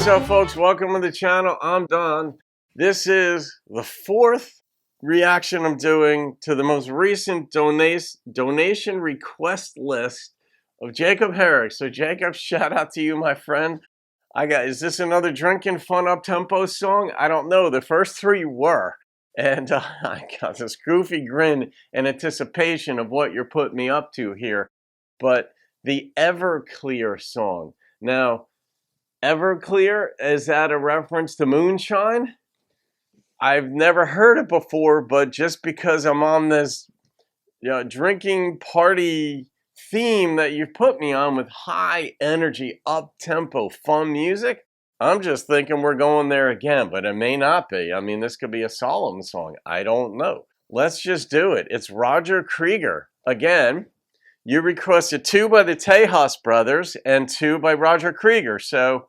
What's up, folks? Welcome to the channel. I'm Don. This is the fourth reaction I'm doing to the most recent donation request list of Jacob Herricks. So Jacob, shout out to you, my friend. Is this another drinking fun up-tempo song? I don't know. The first three were. And I got this goofy grin in anticipation of what you're putting me up to here. But the Everclear song. Now, Everclear, is that a reference to moonshine? I've never heard it before, but just because I'm on this drinking party theme that you've put me on with high energy, up-tempo, fun music, I'm just thinking we're going there again, but it may not be. I mean, this could be a solemn song. I don't know. Let's just do it. It's Roger Creager. Again, you requested 2 by the Tejas brothers and 2 by Roger Creager. So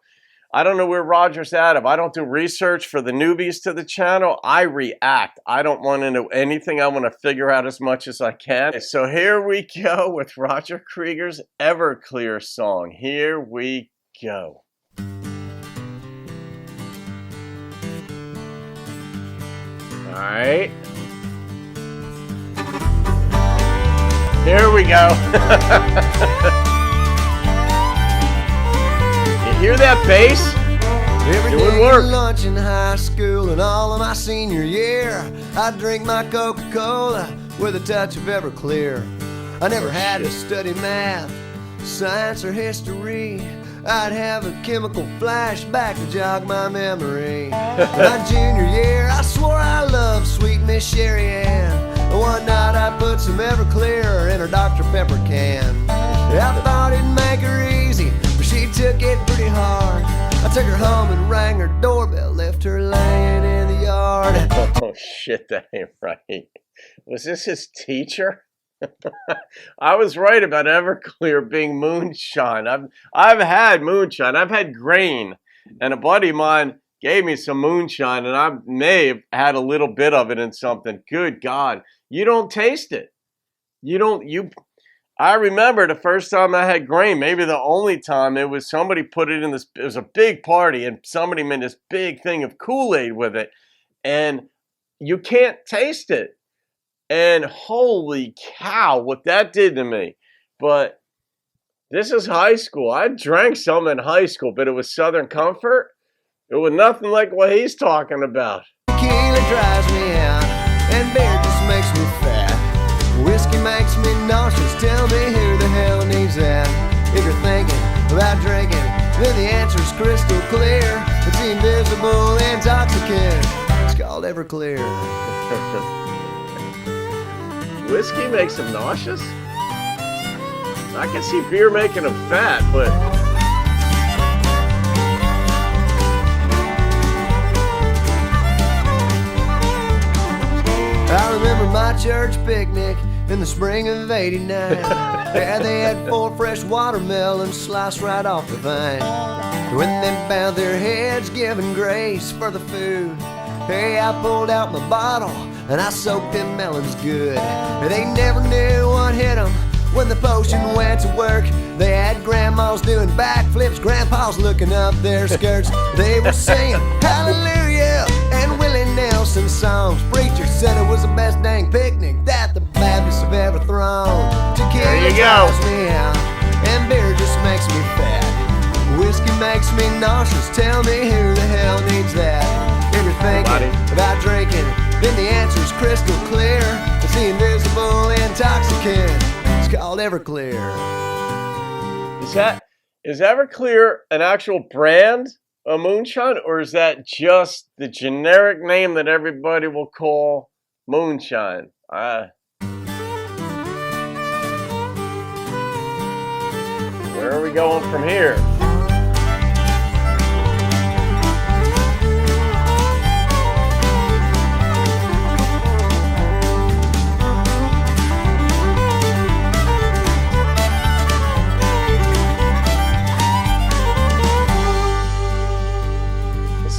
I don't know where Roger's at. If I don't do research for the newbies to the channel, I react. I don't want to know anything. I want to figure out as much as I can. So here we go with Roger Creager's Everclear song. Here we go. All right. Here we go. You hear that bass? Every day at lunch in high school and all of my senior year, I'd drink my Coca-Cola with a touch of Everclear. I never had to study math, science, or history. I'd have a chemical flashback to jog my memory. My junior year, I swore I loved sweet Miss Sherry Ann. One night I put some Everclear in her Dr. Pepper can. I thought it'd make her easy, but she took it pretty hard. I took her home and rang her doorbell, left her laying in the yard. Oh shit, that ain't right. Was this his teacher? I was right about Everclear being moonshine. I've had moonshine. I've had grain, and a buddy of mine gave me some moonshine, and I may have had a little bit of it in something. Good God, you don't taste it. I remember the first time I had grain, maybe the only time, it was somebody put it in this. It was a big party, and somebody made this big thing of Kool-Aid with it, and you can't taste it. And holy cow, what that did to me. But this is high school. I drank some in high school, but it was Southern Comfort. It was nothing like what he's talking about. Tequila drives me out, and beer just makes me fat. Whiskey makes me nauseous. Tell me who the hell needs that? If you're thinking about drinking, then the answer's crystal clear. It's the invisible intoxicant. It's called Everclear. Whiskey makes him nauseous? I can see beer making him fat, but... I remember my church picnic in the spring of '89. Yeah, they had 4 fresh watermelons sliced right off the vine. When they bowed their heads, giving grace for the food, hey, I pulled out my bottle and I soaked them melons good. They never knew what hit them when the potion went to work. They had grandmas doing backflips, grandpas looking up their skirts. They were singing hallelujah and Willie Nelson songs. Preacher said it was the best dang picnic that the Baptists have ever thrown. Tequila drives me out and beer just makes me fat. Whiskey makes me nauseous. Tell me who the hell needs that? If you're thinking about drinking, then the answer's crystal clear. It's the invisible intoxicant. It's called Everclear. Is Everclear an actual brand of moonshine, or is that just the generic name that everybody will call moonshine? Where are we going from here?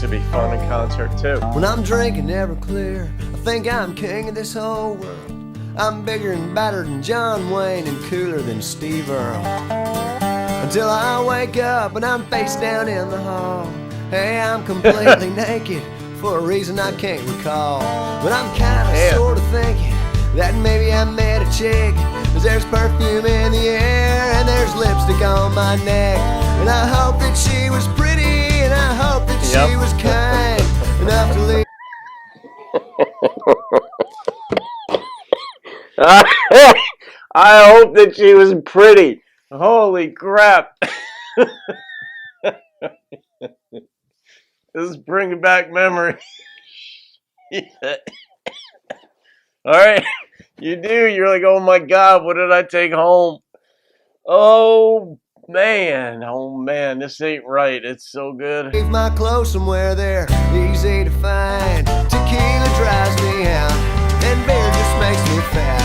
Be fun in concert too. When I'm drinking Everclear, I think I'm king of this whole world. I'm bigger and badder than John Wayne and cooler than Steve Earle. Until I wake up and I'm face down in the hall, Hey, I'm completely naked for a reason I can't recall. But I'm kinda sorta thinking that maybe I met a chick. 'Cause there's perfume in the air and there's lipstick on my neck. And I hope that she was pretty, and I hope that she was kind enough to leave. I hope that she was pretty. Holy crap. This is bringing back memories. Yeah. All right. You do. You're like, oh my God, what did I take home? Oh man, this ain't right. It's so good. Leave my clothes somewhere they're easy to find. Tequila drives me out, and beer just makes me fat.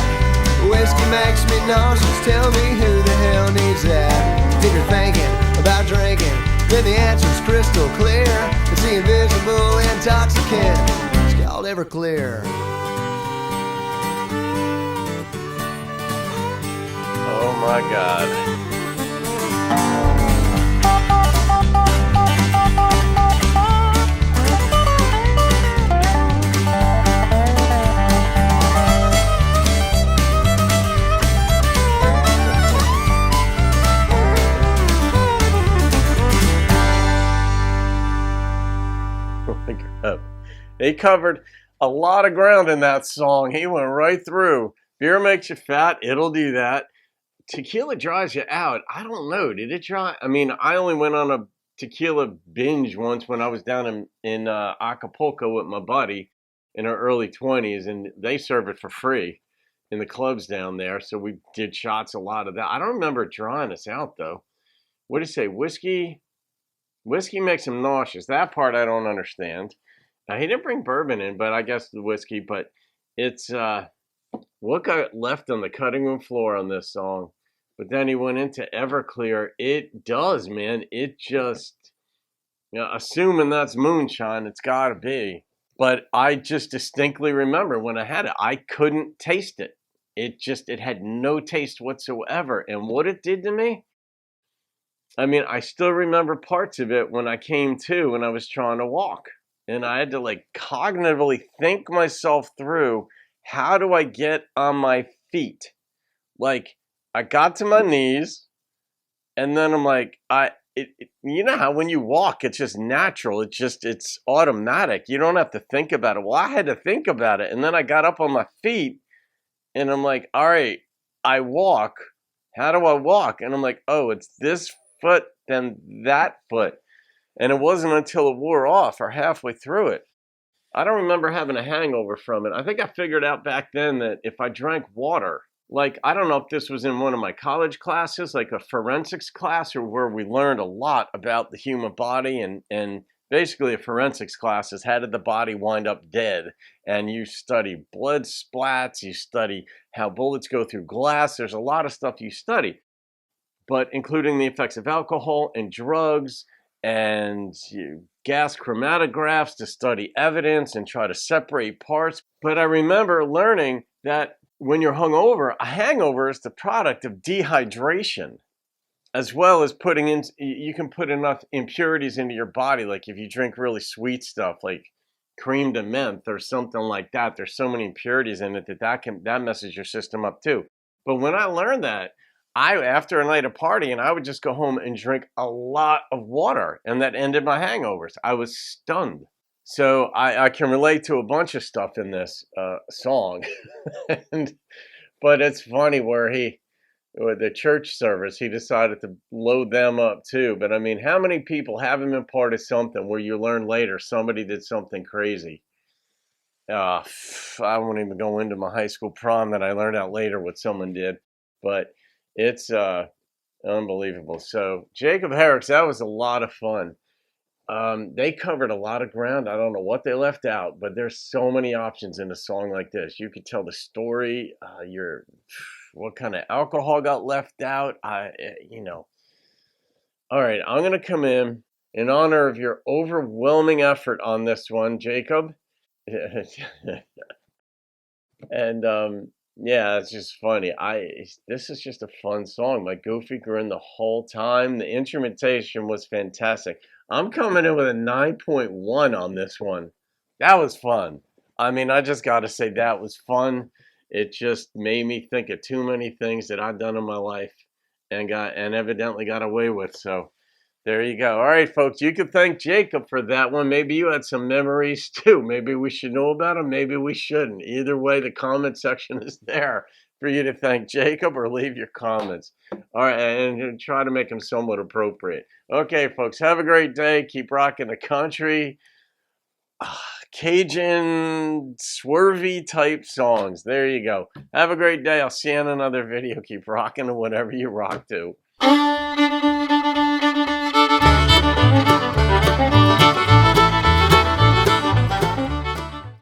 Whiskey makes me nauseous. Tell me who the hell needs that? If you're thinking about drinking, then the answer's crystal clear. It's the invisible intoxicant. It's called Everclear. Oh my God. They covered a lot of ground in that song. He went right through. Beer makes you fat. It'll do that. Tequila dries you out. I don't know. Did it dry? I mean, I only went on a tequila binge once when I was down in Acapulco with my buddy in our early 20s, and they serve it for free in the clubs down there. So we did shots, a lot of that. I don't remember it drying us out, though. What do you say? Whiskey makes him nauseous. That part I don't understand. He didn't bring bourbon in, but I guess the whiskey. But it's what got left on the cutting room floor on this song. But then he went into Everclear. It does, man. It just, assuming that's moonshine, it's got to be. But I just distinctly remember when I had it, I couldn't taste it. It had no taste whatsoever. And what it did to me, I mean, I still remember parts of it when I came to when I was trying to walk. And I had to like cognitively think myself through, how do I get on my feet? Like, I got to my knees, and then I'm like, you know how when you walk, it's just natural. It's automatic. You don't have to think about it. Well, I had to think about it. And then I got up on my feet, and I'm like, all right, I walk. How do I walk? And I'm like, oh, it's this foot, then that foot. And it wasn't until it wore off or halfway through it. I don't remember having a hangover from it. I think I figured out back then that if I drank water, like, I don't know if this was in one of my college classes, like a forensics class, or where we learned a lot about the human body, and basically a forensics class is how did the body wind up dead? And you study blood splats, you study how bullets go through glass. There's a lot of stuff you study, but including the effects of alcohol and drugs, and gas chromatographs to study evidence and try to separate parts. But I remember learning that when you're hungover, a hangover is the product of dehydration, as well as you can put enough impurities into your body. Like if you drink really sweet stuff like cream de menthe or something like that, there's so many impurities in it that messes your system up too. But when I learned that, after a night of partying, I would just go home and drink a lot of water, and that ended my hangovers. I was stunned. So I can relate to a bunch of stuff in this song. But it's funny where with the church service, he decided to load them up too. But I mean, how many people haven't been part of something where you learn later somebody did something crazy? I won't even go into my high school prom that I learned out later what someone did. But it's unbelievable. So Jacob Herricks, that was a lot of fun. They covered a lot of ground. I don't know what they left out, but there's so many options in a song like this. You could tell the story, what kind of alcohol got left out. All right, I'm going to come in honor of your overwhelming effort on this one, Jacob. And yeah, it's just funny. This is just a fun song. My goofy grin the whole time. The instrumentation was fantastic. I'm coming in with a 9.1 on this one. That was fun. I mean, I just got to say that was fun. It just made me think of too many things that I've done in my life and evidently got away with. So there you go. All right, folks, you can thank Jacob for that one. Maybe you had some memories too. Maybe we should know about them. Maybe we shouldn't. Either way, the comment section is there for you to thank Jacob or leave your comments. All right, and try to make them somewhat appropriate. Okay, folks, have a great day. Keep rocking the country. Cajun swervy type songs. There you go. Have a great day. I'll see you in another video. Keep rocking to whatever you rock to.